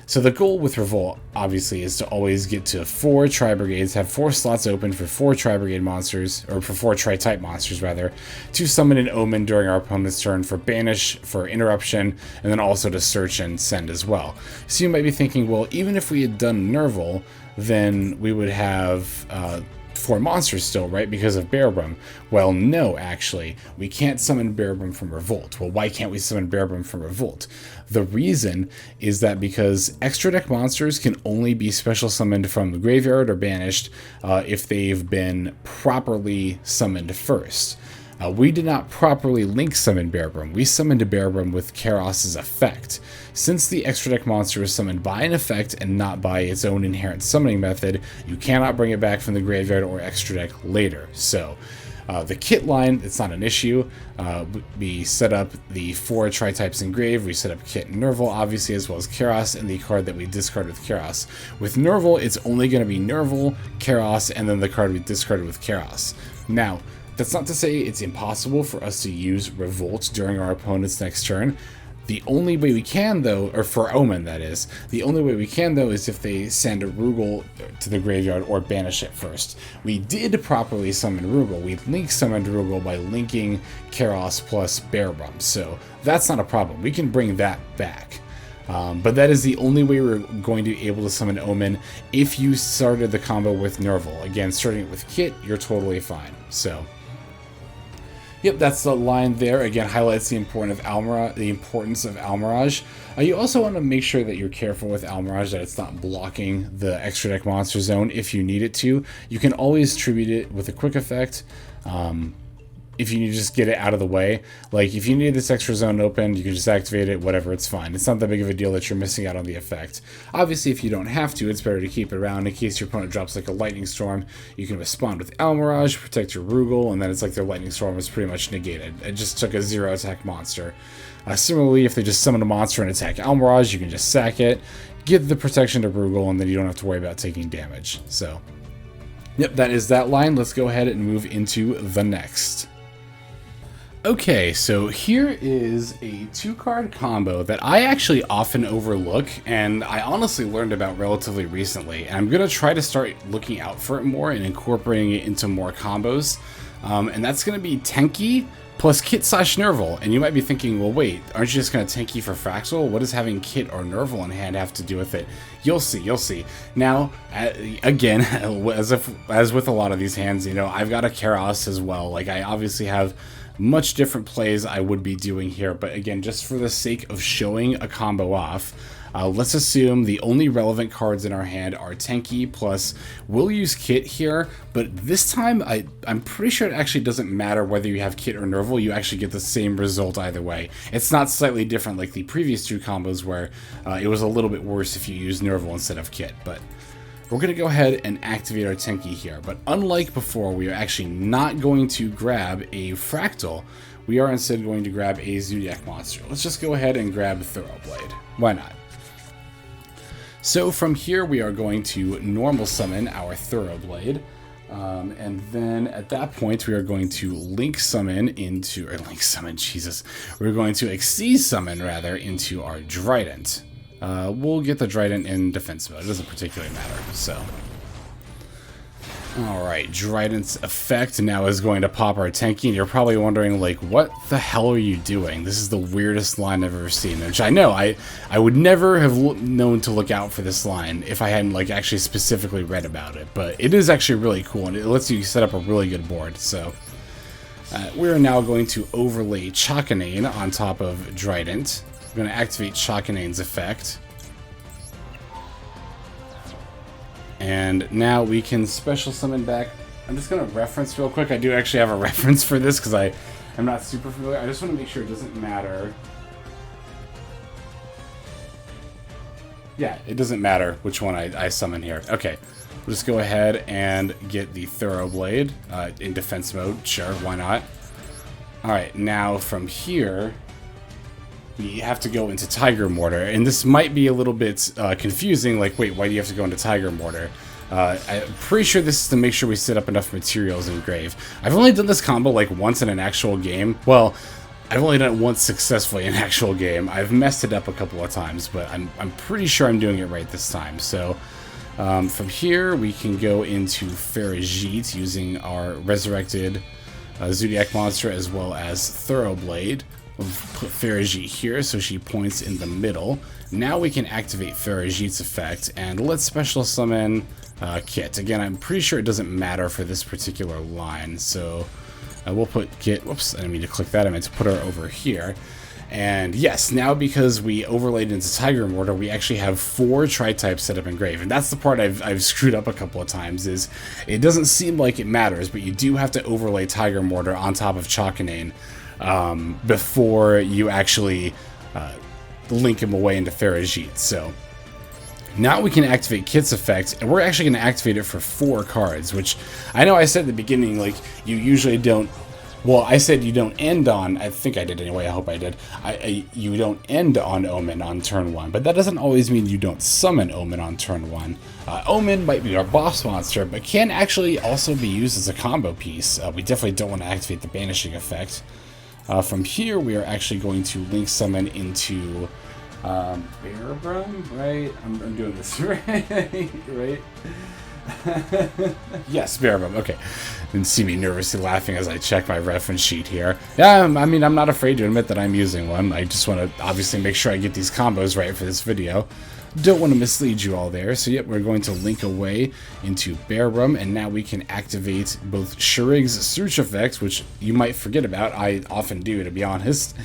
So the goal with Revolt, obviously, is to always get to 4 Tri-Brigades, have 4 slots open for 4 Tri-Brigade monsters, or for 4 Tri-type monsters, rather, to summon an Omen during our opponent's turn for Banish, for Interruption, and then also to search and send as well. So you might be thinking, well, even if we had done Nervall, then we would have 4 monsters still, right? Because of Boarbow. Well, no, actually. We can't summon Boarbow from Revolt. Well, why can't we summon Boarbow from Revolt? The reason is that because extra deck monsters can only be special summoned from the graveyard or banished if they've been properly summoned first. We did not properly link summon Boarbow. We summoned Boarbow with Kerass's effect. Since the extra deck monster is summoned by an effect and not by its own inherent summoning method, you cannot bring it back from the graveyard or extra deck later. So, the Kitt line, it's not an issue. We set up the 4 Tri-types in grave. We set up Kitt and Nervall, obviously, as well as Kerass, and the card that we discard with Kerass. With Nervall, it's only going to be Nervall, Kerass, and then the card we discarded with Kerass. Now, that's not to say it's impossible for us to use Revolt during our opponent's next turn. The only way we can, though, or for Omen, that is, the only way we can, though, is if they send a Rugal to the graveyard or banish it first. We did properly summon Rugal. We link summoned Rugal by linking Kerass plus Boarbow, so that's not a problem. We can bring that back. But that is the only way we're going to be able to summon Omen if you started the combo with Nervall. Again, starting it with Kitt, you're totally fine. So, yep, that's the line there. Again, highlights the importance of Almirage. You also want to make sure that you're careful with Almirage, that it's not blocking the extra deck monster zone if you need it to. You can always tribute it with a quick effect. If you need to just get it out of the way. Like, if you need this extra zone open, you can just activate it, whatever, it's fine. It's not that big of a deal that you're missing out on the effect. Obviously, if you don't have to, it's better to keep it around in case your opponent drops like a lightning storm. You can respond with Almirage, protect your Rugal, and then it's like their lightning storm is pretty much negated. It just took a 0 attack monster. Similarly, if they just summon a monster and attack Almirage, you can just sack it, give the protection to Rugal, and then you don't have to worry about taking damage. So, yep, that is that line. Let's go ahead and move into the next. Okay, so here is a 2-card combo that I actually often overlook, and I honestly learned about relatively recently, and I'm going to try to start looking out for it more and incorporating it into more combos, and that's going to be Tenki plus Kitt/Nervall. And you might be thinking, well, wait, aren't you just going to Tenki for Fraktall? What does having Kitt or Nervall in hand have to do with it? You'll see, you'll see. Now, again, as with a lot of these hands, you know, I've got a Kerass as well. Like, I obviously have much different plays I would be doing here, but again, just for the sake of showing a combo off, let's assume the only relevant cards in our hand are Tenki, plus we'll use Kitt here, but this time I'm pretty sure it actually doesn't matter whether you have Kitt or Nervall, you actually get the same result either way. It's not slightly different like the previous 2 combos where it was a little bit worse if you use Nervall instead of Kitt, but we're going to go ahead and activate our Tenki here, but unlike before, we are actually not going to grab a Fraktall. We are instead going to grab a Zoodiac monster. Let's just go ahead and grab Thoroughblade. Why not? So from here, we are going to normal summon our Thoroughblade, and then at that point, we are going to link summon into, we're going to Xyz summon, rather, into our Drident. We'll get the Drident in defense mode. It doesn't particularly matter, so. Alright, Drident's effect now is going to pop our Tenki, and you're probably wondering, like, what the hell are you doing? This is the weirdest line I've ever seen, which I know, I would never have known to look out for this line if I hadn't, like, actually specifically read about it, but it is actually really cool, and it lets you set up a really good board, so. We're now going to overlay Chakanine on top of Drident. We're going to activate Chakanine's effect. And now we can special summon back. I'm just going to reference real quick. I do actually have a reference for this because I'm not super familiar. I just want to make sure it doesn't matter. Yeah, it doesn't matter which one I summon here. Okay, we'll just go ahead and get the Thoroughblade in defense mode. Sure, why not? Alright, now from here, we have to go into Tigermoartar, and this might be a little bit confusing, like, wait, why do you have to go into Tigermoartar? I'm pretty sure this is to make sure we set up enough materials in grave. I've only done this combo, like, once in an actual game. Well, I've only done it once successfully in actual game. I've messed it up a couple of times, but I'm pretty sure I'm doing it right this time. So from here, we can go into Farajit using our resurrected Zoodiac monster as well as Thoroughblade. We'll put Farajit here so she points in the middle. Now we can activate Farajit's effect, and let's special summon Kitt. Again, I'm pretty sure it doesn't matter for this particular line, so we'll put Kitt. Whoops, I didn't mean to click that. I meant to put her over here. And yes, now because we overlaid into Tigermoartar, we actually have 4 tri-types set up in Grave. And that's the part I've screwed up a couple of times, is it doesn't seem like it matters, but you do have to overlay Tigermoartar on top of Chakanine before you actually link him away into Farajit. So now we can activate Kitt's effect, and we're actually going to activate it for 4 cards, which I know I said at the beginning, like, you usually don't. Well, I said you don't end on, I think I did anyway, I hope I did, you don't end on Omen on turn 1, but that doesn't always mean you don't summon Omen on turn 1. Omen might be our boss monster, but can actually also be used as a combo piece. We definitely don't want to activate the banishing effect. From here, we are actually going to link summon into Bearbrum, right? I'm doing this right, right? Yes, Bearbrum, okay. And see me nervously laughing as I check my reference sheet here. Yeah, I mean, I'm not afraid to admit that I'm using one. I just want to obviously make sure I get these combos right for this video. Don't want to mislead you all there. So yep, we're going to link away into Bearbrum, and now we can activate both Shurig's search effects, which you might forget about. I often do, to be honest.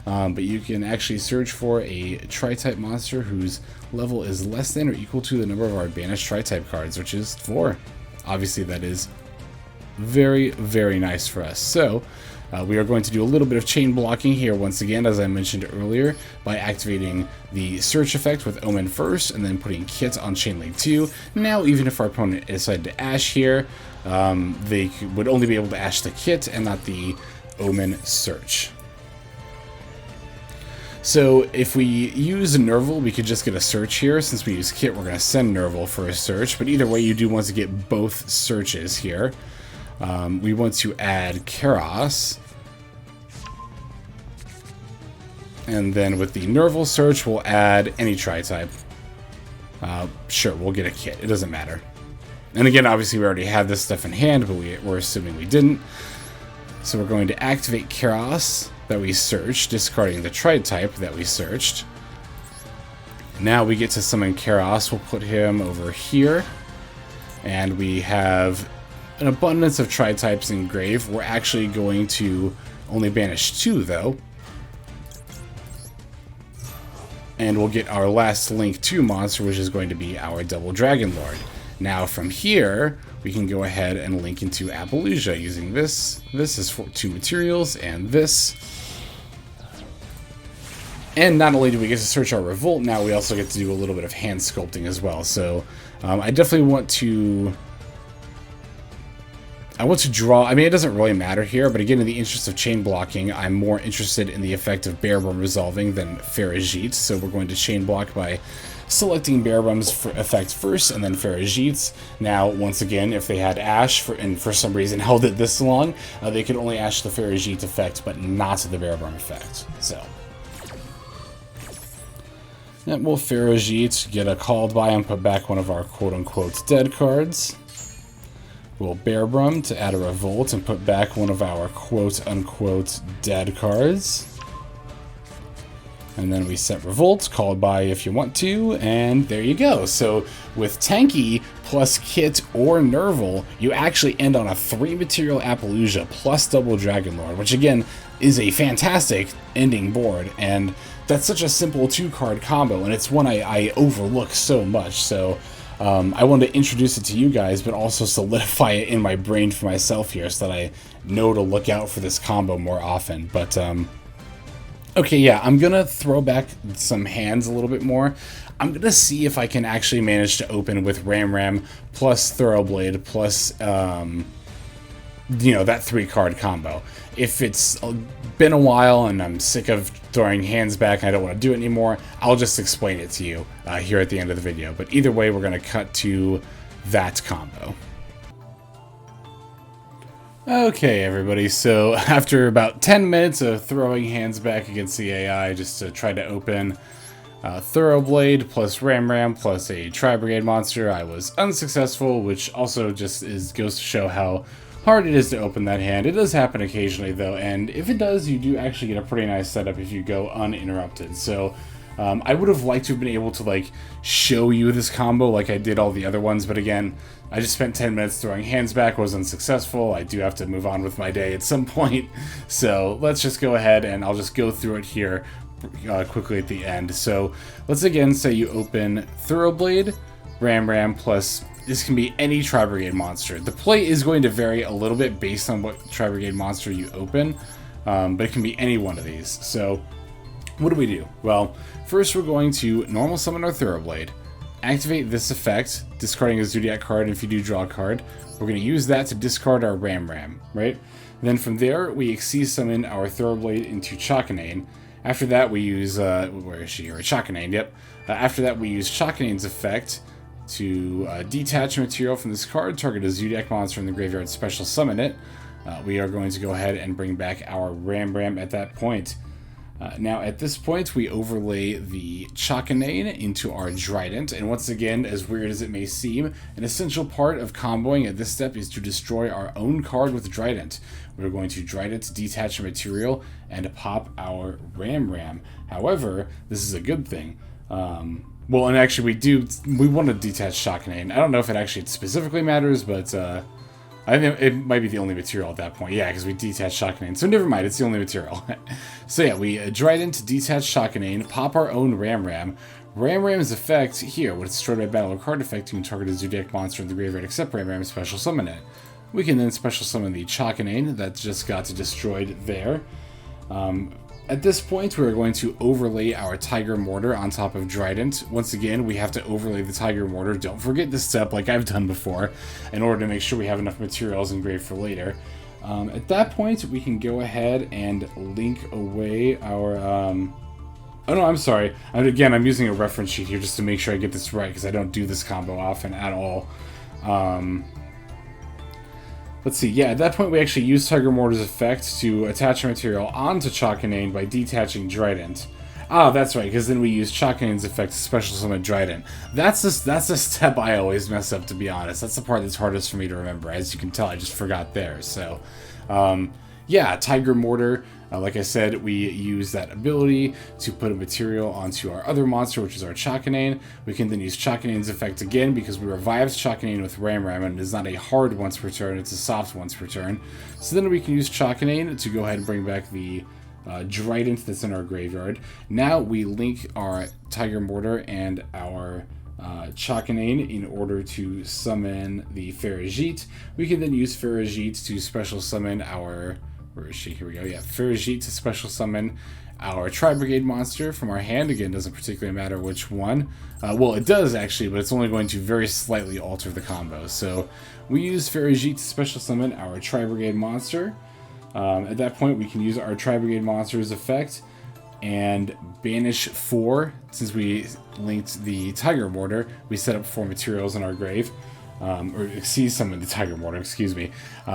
But you can actually search for a tri-type monster whose level is less than or equal to the number of our banished tri-type cards, which is 4. Obviously, that is very, very nice for us. So we are going to do a little bit of chain blocking here once again, as I mentioned earlier, by activating the search effect with Omen first, and then putting Kitt on chain link 2. Now, even if our opponent decided to Ash here, they would only be able to Ash the Kitt and not the Omen search. So if we use Nervall, we could just get a search here. Since we use Kitt, we're going to send Nervall for a search. But either way, you do want to get both searches here. We want to add Kerass. And then with the Nervall search, we'll add any tri-type. Sure, we'll get a Kitt. It doesn't matter. And again, obviously, we already had this stuff in hand, but we're assuming we didn't. So we're going to activate Kerass that we searched, discarding the tri-type that we searched. Now we get to summon Kerass. We'll put him over here. And we have an abundance of tri-types in Grave. We're actually going to only banish 2, though. And we'll get our last Link 2 monster, which is going to be our Double Dragon Lord. Now from here, we can go ahead and link into Appaloosa using this. This is for 2 materials, and this. And not only do we get to search our Revolt, now we also get to do a little bit of hand sculpting as well. So I definitely want to draw. I mean, it doesn't really matter here, but again, in the interest of chain blocking, I'm more interested in the effect of Bearbrum resolving than Farajit. So we're going to chain block by selecting Bearbrum's effect first, and then Farajit's. Now, once again, if they had Ash, and for some reason held it this long, they could only Ash the Farajit effect, but not the Bearbrum effect. So then we'll Farajit, get a called by, and put back one of our quote-unquote dead cards. We'll Bearbrum to add a Revolt and put back one of our quote-unquote dead cards. And then we set Revolt, called by if you want to, and there you go. So with Tenki plus Kitt or Nervall, you actually end on a 3-material Appaloosa plus Double Dragon Lord, which again is a fantastic ending board. And that's such a simple 2-card combo, and it's one I overlook so much. So I wanted to introduce it to you guys, but also solidify it in my brain for myself here so that I know to look out for this combo more often. But okay, yeah, I'm going to throw back some hands a little bit more. I'm going to see if I can actually manage to open with Ramram plus Thoroughblade plus, you know, that 3-card combo. If it's been a while and I'm sick of throwing hands back and I don't want to do it anymore, I'll just explain it to you here at the end of the video. But either way, we're going to cut to that combo. Okay, everybody, so after about 10 minutes of throwing hands back against the AI just to try to open Thoroughblade plus Ramram plus a Tri-Brigade monster, I was unsuccessful, which also just goes to show how hard it is to open that hand. It does happen occasionally, though, and if it does, you do actually get a pretty nice setup if you go uninterrupted. So I would have liked to have been able to, like, show you this combo like I did all the other ones, but again, I just spent 10 minutes throwing hands back, was unsuccessful. I do have to move on with my day at some point, so let's just go ahead and I'll just go through it here quickly at the end. So let's again say you open Thoroughblade, Ramram, plus this can be any Tri-Brigade monster. The play is going to vary a little bit based on what Tri-Brigade monster you open, but it can be any one of these. So what do we do? Well, first we're going to normal summon our Thoroughblade, activate this effect, discarding a Zoodiac card, and if you do draw a card, we're going to use that to discard our Ramram, right? Then from there, we Xyz summon our Thoroughblade into Chakanine. After that, we use, where is she here? Chakanine, yep. After that, we use Chakanine's effect to detach a material from this card, target a Zoodiac monster in the graveyard, special summon it. We are going to go ahead and bring back our Ramram at that point. Now, at this point, we overlay the Chakanine into our Drident, and once again, as weird as it may seem, an essential part of comboing at this step is to destroy our own card with Drident. We're going to Drident, detach a material, and pop our Ramram. However, this is a good thing. Well, and actually, we want to detach Chakanine. I don't know if it actually specifically matters, but I think it might be the only material at that point. Yeah, because we detach Chakanine. So never mind, it's the only material. So yeah, we Drident, detach Chakanine, pop our own Ramram. Ramram's effect here, when it's destroyed by battle or card effect, you can target a Zoodiac monster in the graveyard except Ramram, special summon it. We can then special summon the Chakanine that just got destroyed there. At this point, we're going to overlay our Tigermoartar on top of Drident. Once again, we have to overlay the Tigermoartar. Don't forget this step, like I've done before, in order to make sure we have enough materials engraved for later. At that point, we can go ahead and link away our... oh no, I'm sorry. Again, I'm using a reference sheet here just to make sure I get this right, because I don't do this combo often at all. Let's see, yeah, at that point we actually use Tigermoartar's effect to attach a material onto Chakanine by detaching Drident. Ah, that's right, because then we use Chakanine's effect to special summon Drident. That's the step I always mess up, to be honest. That's the part that's hardest for me to remember. As you can tell, I just forgot there. So, yeah, Tigermoartar, like I said, we use that ability to put a material onto our other monster, which is our Chakanine. We can then use Chakanine's effect again because we revived Chakanine with Ramram, and it is not a hard once per turn, it's a soft once per turn. So then we can use Chakanine to go ahead and bring back the Drident that's in our graveyard. Now we link our Tigermoartar and our Chakanine in order to summon the Farajit. We can then use Farajit to special summon our... Where is she? Here we go. Yeah, Farajit to special summon our Tri-Brigade monster from our hand. Again, doesn't particularly matter which one. Well, it does actually, but it's only going to very slightly alter the combo. So we use Farajit to special summon our Tri-Brigade monster. At that point, we can use our Tri-Brigade monster's effect and banish 4. Since we linked the Tigermoartar, we set up 4 materials in our grave. Or Xyz summon the Tigermoartar, excuse me.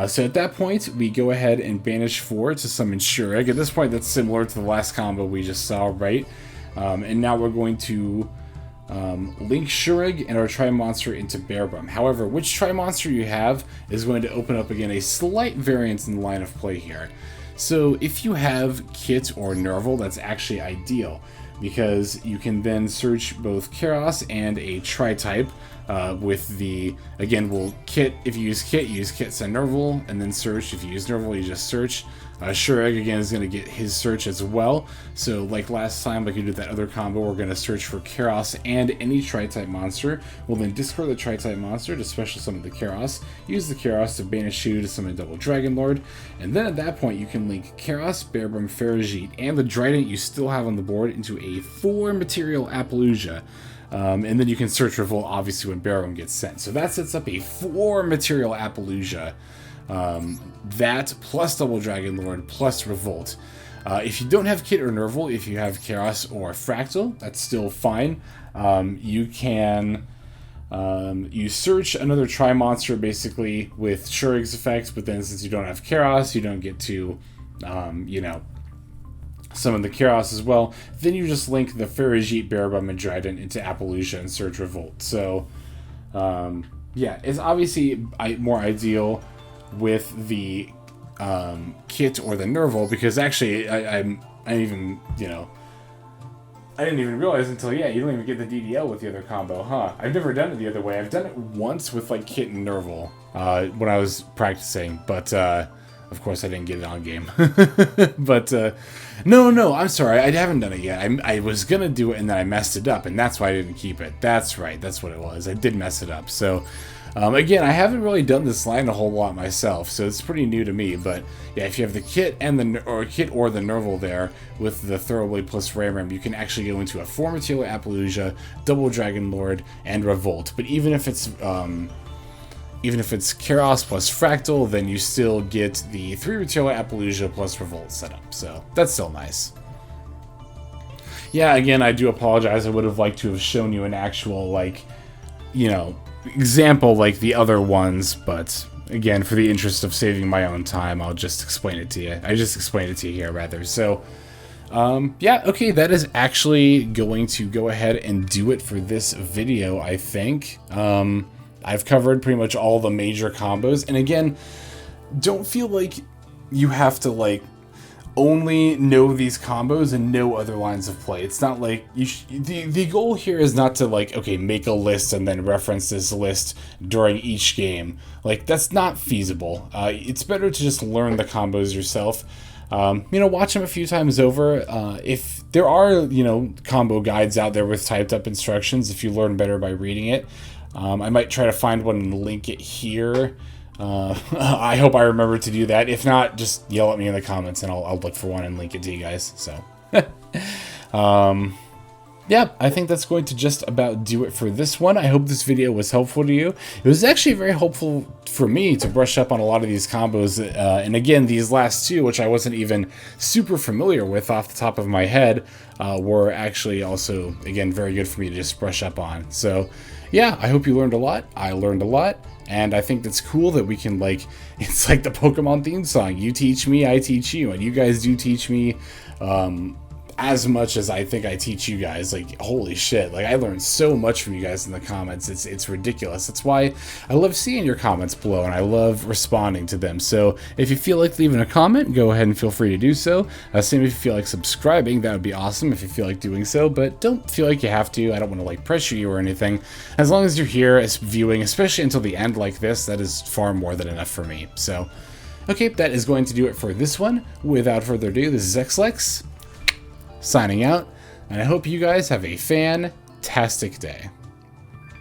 So at that point, we go ahead and banish 4 to summon Shurag. At this point, that's similar to the last combo we just saw, right? And now we're going to link Shurag and our Tri-Monster into Boarbow. However, which Tri-Monster you have is going to open up, again, a slight variance in the line of play here. So if you have Kitt or Nervall, that's actually ideal, because you can then search both Kerass and a Tri-type with the, again, well, Kitt, if you use Kitt, send Nervall, and then search. If you use Nervall, you just search. Shurag, again, is going to get his search as well. So, like last time, like we did that other combo, we're going to search for Kerass and any Tri-type monster. We'll then discard the Tri-type monster to special summon the Kerass, use the Kerass to banish you to summon a double Dragon Lord, and then at that point, you can link Kerass, Boarbow, Farajit, and the Drident you still have on the board into a 4-material Appaloosa. And then you can search Revolt, obviously, when Boarbow gets sent. So that sets up a 4-material Appaloosa. That plus Double Dragon Lord plus Revolt. If you don't have Kitt or Nervall, if you have Kerass or Fraktall, that's still fine. You can You search another Tri-monster basically with Shurig's effects, but then since you don't have Kerass, you don't get to, you know, summon the Kerass as well. Then you just link the Ferrijit, Boarbow, and Drident into Appaloosa and search Revolt. So, yeah, it's obviously more ideal with the Kitt or the Nervall, because actually I even, you know, I didn't even realize until, yeah, you don't even get the DDL with the other combo, huh? I've never done it the other way. I've done it once with, like, Kitt and Nervall when I was practicing, but, of course, I didn't get it on game. But, no, I'm sorry. I haven't done it yet. I was going to do it, and then I messed it up, and that's why I didn't keep it. That's right. That's what it was. I did mess it up. So, again, I haven't really done this line a whole lot myself, so it's pretty new to me. But, yeah, if you have the Kitt and Kitt or the Nervall there with the Thoroughblade plus Ramram, you can actually go into a 4-material Appaloosa, double Dragon Lord, and Revolt. But even if it's Kerass plus Fraktall, then you still get the 3-material Appaloosa plus Revolt setup. So that's still nice. Yeah, again, I do apologize. I would have liked to have shown you an actual, like, you know, example like the other ones, but again, for the interest of saving my own time, I'll just explain it to you. I just explained it to you here, rather. So, yeah, okay, that is actually going to go ahead and do it for this video, I think. I've covered pretty much all the major combos, and again, don't feel like you have to, like, only know these combos and know other lines of play. It's not like the goal here is not to, like, okay, make a list and then reference this list during each game. Like, that's not feasible. It's better to just learn the combos yourself. You know, watch them a few times over. If there are, you know, combo guides out there with typed up instructions, if you learn better by reading it, I might try to find one and link it here. I hope I remember to do that. If not, just yell at me in the comments and I'll look for one and link it to you guys. So, yeah, I think that's going to just about do it for this one. I hope this video was helpful to you. It was actually very helpful for me to brush up on a lot of these combos. And again, these last two, which I wasn't even super familiar with off the top of my head, were actually also, again, very good for me to just brush up on. So, yeah, I hope you learned a lot. I learned a lot. And I think that's cool that we can, like, it's like the Pokemon theme song. You teach me, I teach you. And you guys do teach me as much as I think I teach you guys. Like, holy shit. Like, I learned so much from you guys in the comments. It's ridiculous. That's why I love seeing your comments below, and I love responding to them. So if you feel like leaving a comment, go ahead and feel free to do so. Same if you feel like subscribing. That would be awesome if you feel like doing so, but don't feel like you have to. I don't want to, like, pressure you or anything. As long as you're here as viewing, especially until the end like this, that is far more than enough for me. So, okay, that is going to do it for this one. Without further ado, this is XLex signing out, and I hope you guys have a fantastic day.